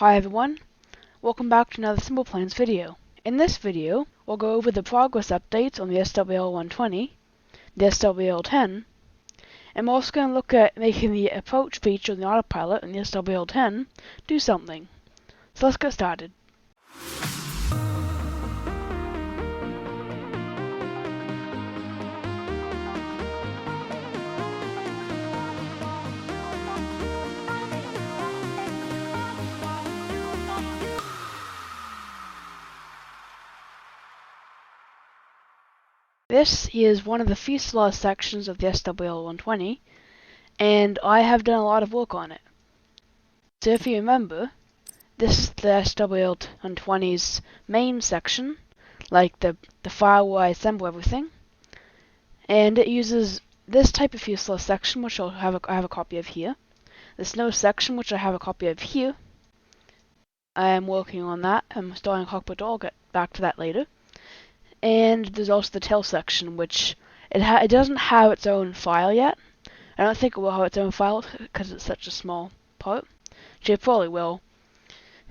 Hi everyone, welcome back to another Simple Plans video. In this video, we'll go over the progress updates on the SWL120, the SWL10, and we're also going to look at making the approach feature on the autopilot in the SWL10 do something. So let's get started. This is one of the fuselage sections of the SWL120, and I have done a lot of work on it. So if you remember, this is the SWL120's main section, like the file where I assemble everything, and it uses this type of fuselage section, which I have a copy of here, this nose section, which I have a copy of here. I am working on that. I'm starting a cockpit. I'll get back to that later. And there's also the tail section, which it doesn't have its own file yet. I don't think it will have its own file because it's such a small part. Which it probably will.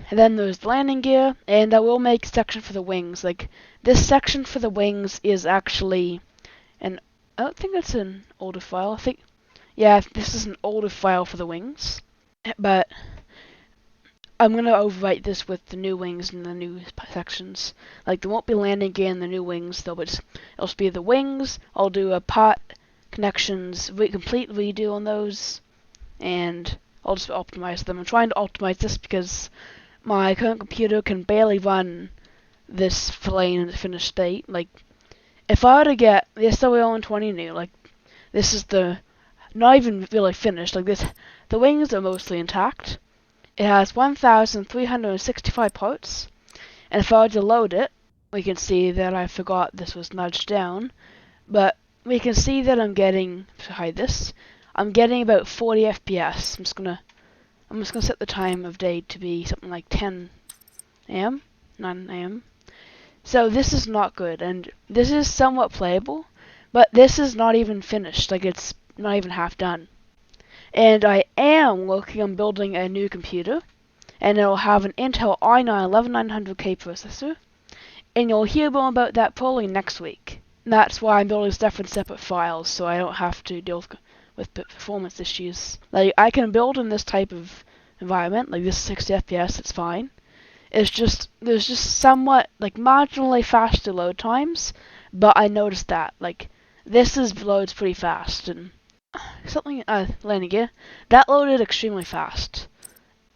And then there's the landing gear, and I will make a section for the wings. Like, this section for the wings is actually I don't think it's an older file. Yeah, this is an older file for the wings. But I'm going to overwrite this with the new wings and the new sections. Like, there won't be landing gear in the new wings, though, but it'll just be the wings. I'll do a part connections, complete redo on those, and I'll just optimize them. I'm trying to optimize this because my current computer can barely run this plane in the finished state. Like, if I were to get the SWL120 new, like, this is not even really finished. Like, the wings are mostly intact. It has 1,365 parts, and if I were to load it, we can see that I forgot this was nudged down, but we can see that I'm getting, to hide this, I'm getting about 40 FPS. I'm just gonna set the time of day to be something like 10 a.m., 9 a.m. So this is not good, and this is somewhat playable, but this is not even finished. Like, it's not even half done. And I am working on building a new computer, and it'll have an Intel i9-11900K processor, and you'll hear more about that probably next week. And that's why I'm building stuff in separate files, so I don't have to deal with performance issues. Like, I can build in this type of environment, like this 60 FPS, it's fine. There's just somewhat, like, marginally faster load times, but I noticed that, like, this loads pretty fast, and landing gear, that loaded extremely fast.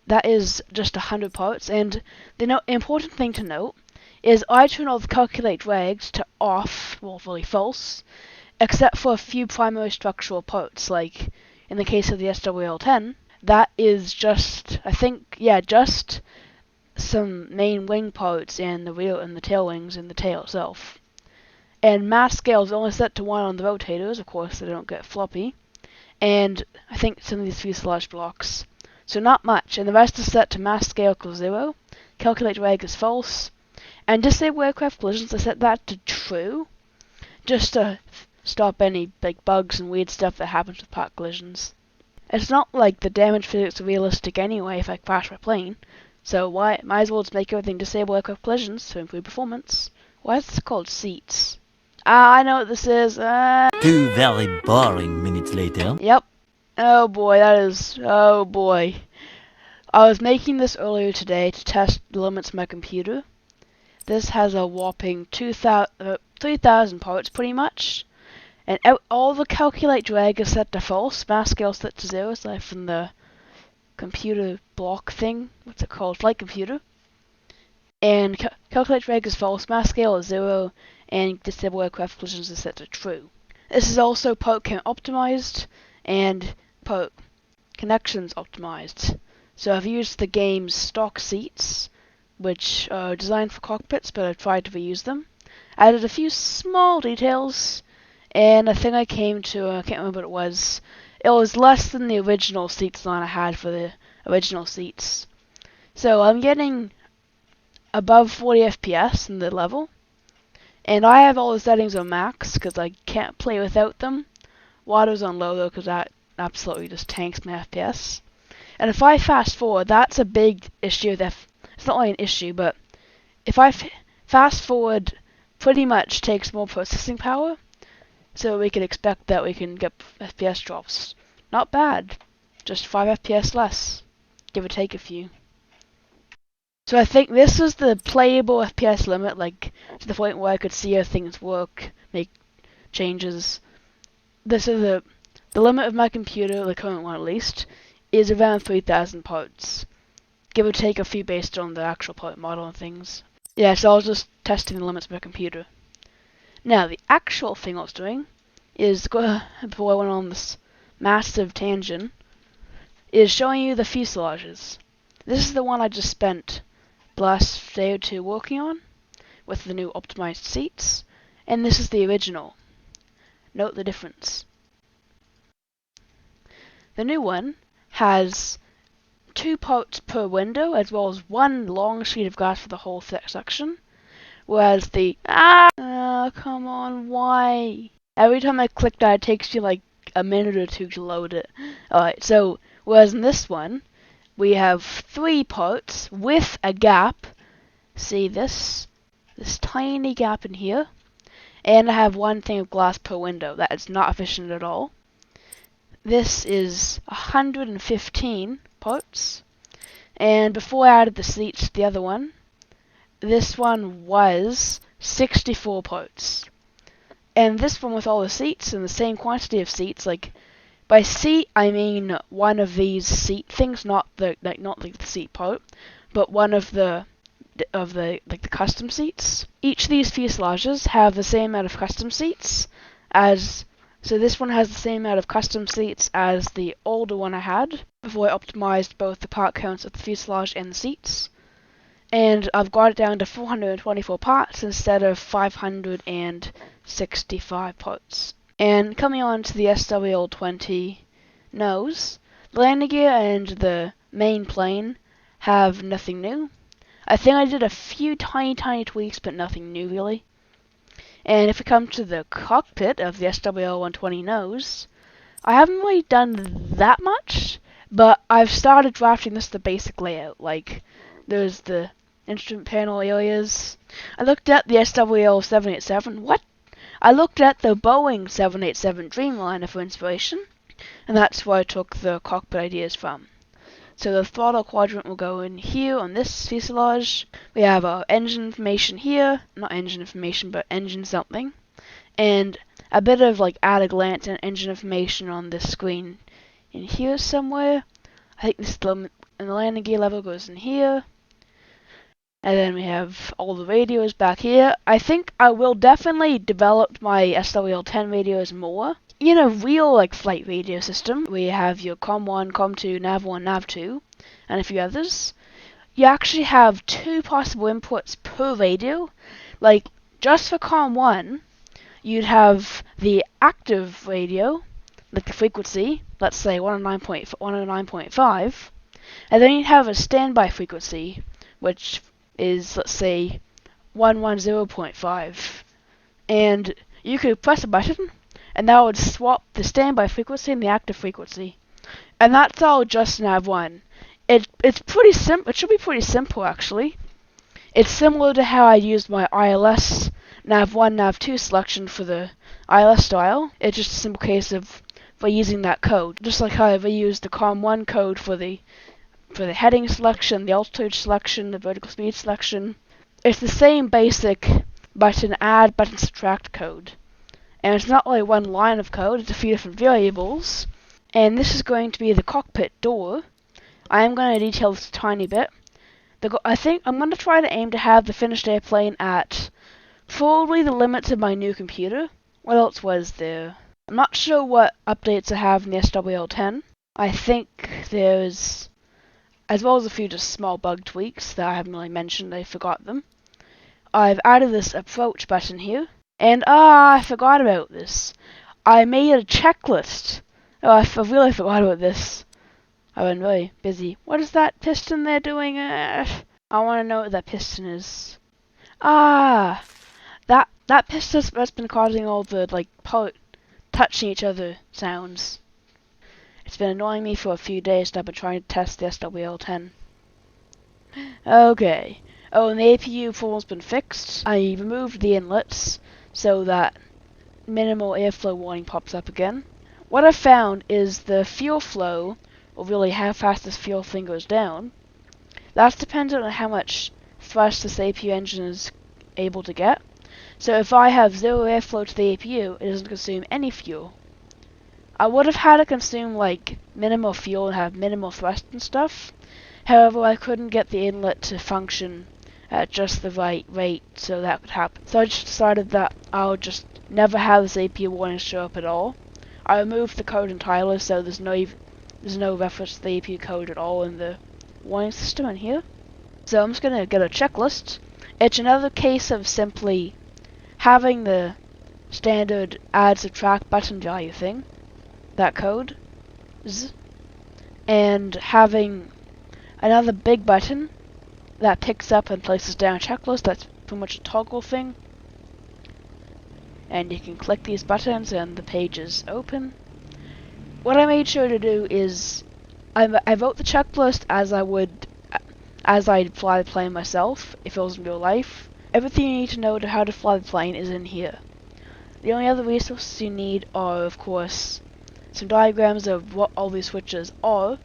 That is just 100 parts, and the important thing to note is I turn all the calculate drags to off, well, really false, except for a few primary structural parts, like in the case of the SWL10, that is just, just some main wing parts and the rear and the tail wings and the tail itself. And mass scale is only set to 1 on the rotators, of course, so they don't get floppy. And I think some of these fuselage blocks. So not much, and the rest is set to mass scale equals 0, calculate drag is false, and disable aircraft collisions, I set that to true, just to stop any big bugs and weird stuff that happens with part collisions. It's not like the damage physics are realistic anyway if I crash my plane, so might as well just make everything disable aircraft collisions to improve performance. Why is this called seats? I know what this is. 2 very boring minutes later. Yep. Oh boy. I was making this earlier today to test the limits of my computer. This has a whopping 3,000 parts pretty much. And all the calculate drag is set to false, mass scale set to 0, aside from the computer block thing. What's it called? Flight computer. And calculate drag is false, mass scale is 0, and disable aircraft collisions is set to true. This is also part count optimized and part connections optimized. So I've used the game's stock seats, which are designed for cockpits, but I've tried to reuse them. Added a few small details, and I think I came to, I can't remember what it was. It was less than the original seat design I had for the original seats. So I'm getting above 40 FPS in the level. And I have all the settings on max because I can't play without them. Water's on low though because that absolutely just tanks my FPS. And if I fast forward, that's a big issue. It's not really an issue, but if I fast forward, pretty much takes more processing power. So we can expect that we can get FPS drops. Not bad. Just 5 FPS less. Give or take a few. So I think this is the playable FPS limit, like to the point where I could see how things work, make changes. This is the limit of my computer, the current one at least, is around 3,000 parts. Give or take a few based on the actual part model and things. Yeah, so I was just testing the limits of my computer. Now, the actual thing I was doing is, before I went on this massive tangent, is showing you the fuselages. This is the one I just spent the last day or two working on, with the new optimized seats, and this is the original. Note the difference. The new one has 2 parts per window, as well as 1 long sheet of glass for the whole section, whereas the come on, why? Every time I click that, it takes you like a minute or 2 to load it. Alright, so whereas in this one, we have 3 parts with a gap. See this tiny gap in here, and I have 1 thing of glass per window. That is not efficient at all. This is 115 parts, and before I added the seats to the other one, this one was 64 parts. And this one with all the seats and the same quantity of seats, like by seat I mean one of these seat things, not the seat part, but one of the custom seats. Each of these fuselages have the same amount of custom seats as, so this one has the same amount of custom seats as the older one I had before I optimized both the part counts of the fuselage and the seats. And I've got it down to 424 parts instead of 565 parts. And coming on to the SWL-20 nose, the landing gear and the main plane have nothing new. I think I did a few tiny tweaks, but nothing new really. And if we come to the cockpit of the SWL-120 nose, I haven't really done that much, but I've started drafting the basic layout. Like, there's the instrument panel areas. I looked at the SWL-787. What? I looked at the Boeing 787 Dreamliner for inspiration, and that's where I took the cockpit ideas from. So the throttle quadrant will go in here on this fuselage. We have our engine information here. Not engine information, but engine something. And a bit of like at a glance and engine information on this screen in here somewhere. I think this and the landing gear level goes in here. And then we have all the radios back here. I think I will definitely develop my SWL-10 radios more. In a real like flight radio system, where you have your COM1, COM2, NAV1, NAV2, and a few others, you actually have 2 possible inputs per radio. Like, just for COM1, you'd have the active radio, like the frequency, let's say 109.5, and then you'd have a standby frequency, which is, let's say, 110.5. And you could press a button, and that would swap the standby frequency and the active frequency. And that's all just NAV1. It's pretty simple. It should be pretty simple, actually. It's similar to how I used my ILS NAV1, NAV2 selection for the ILS style. It's just a simple case of using that code. Just like how I reused the COM1 code for the heading selection, the altitude selection, the vertical speed selection. It's the same basic button add, button subtract code. And it's not only one line of code, it's a few different variables. And this is going to be the cockpit door. I am going to detail this a tiny bit. I think I'm going to try to aim to have the finished airplane at probably the limits of my new computer. What else was there? I'm not sure what updates I have in the SWL-10. I think there's, as well as a few just small bug tweaks that I haven't really mentioned, I forgot them. I've added this approach button here. And I forgot about this. I made a checklist. Oh, I really forgot about this. I've been really busy. What is that piston there doing? I want to know what that piston is. That piston that's been causing all the like touching each other sounds. It's been annoying me for a few days and I've been trying to test the SWL-10. Okay. Oh, and the APU form's been fixed. I removed the inlets so that minimal airflow warning pops up again. What I found is the fuel flow, or really how fast this fuel thing goes down, that's dependent on how much thrust this APU engine is able to get. So if I have zero airflow to the APU, it doesn't consume any fuel. I would have had it consume like minimal fuel and have minimal thrust and stuff. However, I couldn't get the inlet to function at just the right rate so that could happen. So I just decided that I'll just never have this APU warning show up at all. I removed the code entirely, so there's no reference to the APU code at all in the warning system in here. So I'm just gonna get a checklist. It's another case of simply having the standard add subtract button value thing, that code, and having another big button that picks up and places down a checklist. That's pretty much a toggle thing. And you can click these buttons and the page is open. What I made sure to do is I wrote the checklist as I'd fly the plane myself, if it was in real life. Everything you need to know to how to fly the plane is in here. The only other resources you need are, of course, some diagrams of what all these switches are,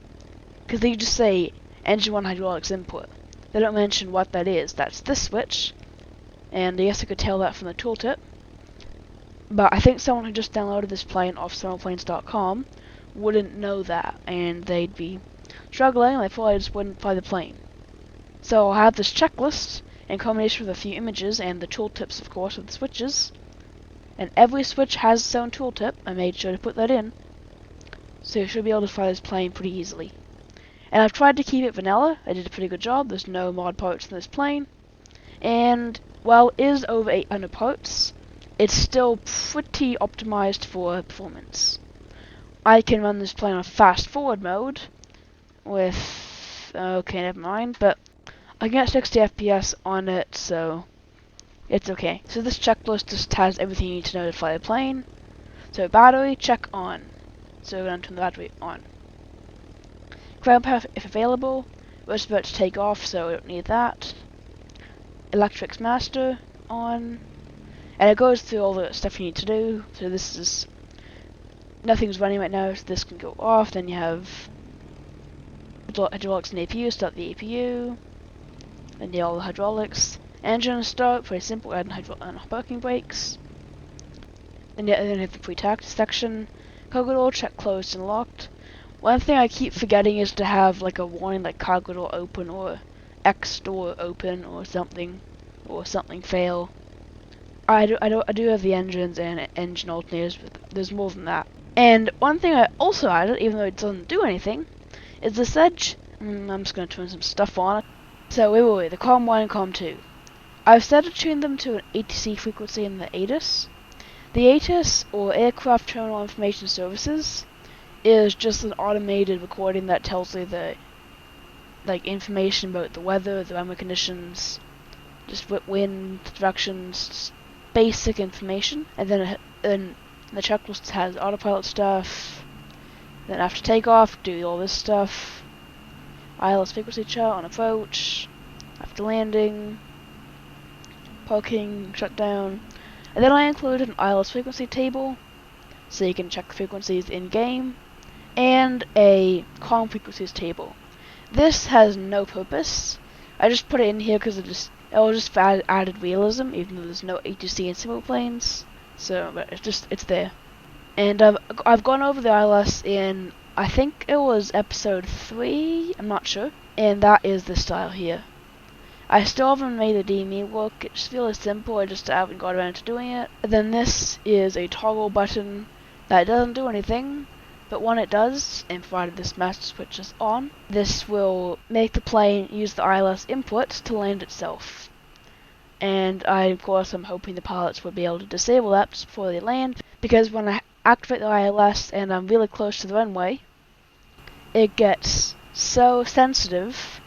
because they just say engine 1 hydraulics input. They don't mention what that is. That's this switch, and I guess I could tell that from the tooltip. But I think someone who just downloaded this plane off thermalplanes.com wouldn't know that, and they'd be struggling, and they probably just wouldn't fly the plane. So I'll have this checklist in combination with a few images and the tooltips, of course, of the switches. And every switch has its own tooltip. I made sure to put that in, so you should be able to fly this plane pretty easily. And I've tried to keep it vanilla. I did a pretty good job. There's no mod parts in this plane. And while it is over 800 parts, it's still pretty optimized for performance. I can run this plane on fast forward mode with, okay, never mind, but I can get 60 FPS on it, so it's okay. So this checklist just has everything you need to know to fly the plane. So battery, check on. So we're going to turn the battery on. Ground power if available. We're just about to take off, so we don't need that. Electrics master on. And it goes through all the stuff you need to do. So this is, nothing's running right now, so this can go off. Then you have hydraulics and APU, start the APU. Then you have all the hydraulics. Engine start, pretty simple, add parking brakes. Then you have the pre-tact section. Cargo door, check closed and locked. One thing I keep forgetting is to have like a warning like cargo door open or X door open or something fail. I do have the engines and engine alternators, but there's more than that. And one thing I also added, even though it doesn't do anything, is this edge. I'm just going to turn some stuff on. So wait, the COM 1 and COM 2. I've set to tune them to an ATC frequency in the ATIS. The ATIS, or Aircraft Terminal Information Services, is just an automated recording that tells you the information about the weather, the runway conditions, just wind directions, just basic information. And then the checklist has autopilot stuff. Then after takeoff, do all this stuff. ILS frequency chart on approach. After landing, parking, shutdown. And then I included an ILS frequency table, so you can check the frequencies in-game, and a COM frequencies table. This has no purpose. I just put it in here because it will just added realism, even though there's no ATC in single planes. So, but it's there. And I've gone over the ILS in, I think it was episode 3, I'm not sure, and that is the style here. I still haven't made the DME work. It's really simple, I just haven't got around to doing it. And then this is a toggle button that doesn't do anything, but when it does, and provided this master switch is on, this will make the plane use the ILS input to land itself. And of course, I'm hoping the pilots will be able to disable that just before they land, because when I activate the ILS and I'm really close to the runway, it gets so sensitive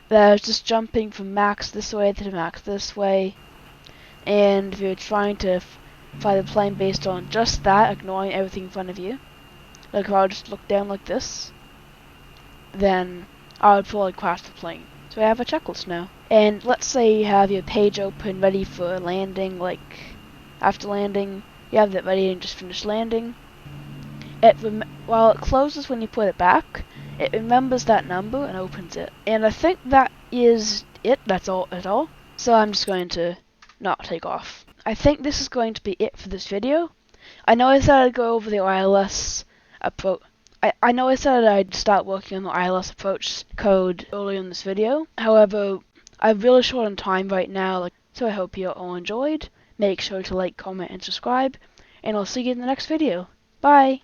that I was just jumping from max this way to max this way, and if you're trying to fly the plane based on just that, ignoring everything in front of you, like if I would just look down like this, then I would probably crash the plane. So I have a checklist now. And let's say you have your page open ready for landing, like after landing, you have that ready and just finished landing. While it closes when you put it back, it remembers that number and opens it. And I think that is it. That's all at all. So I'm just going to not take off. I think this is going to be it for this video. I know I said I'd go over the ILS approach. I know I said I'd start working on the ILS approach code earlier in this video. However, I'm really short on time right now, so I hope you all enjoyed. Make sure to like, comment, and subscribe, and I'll see you in the next video. Bye!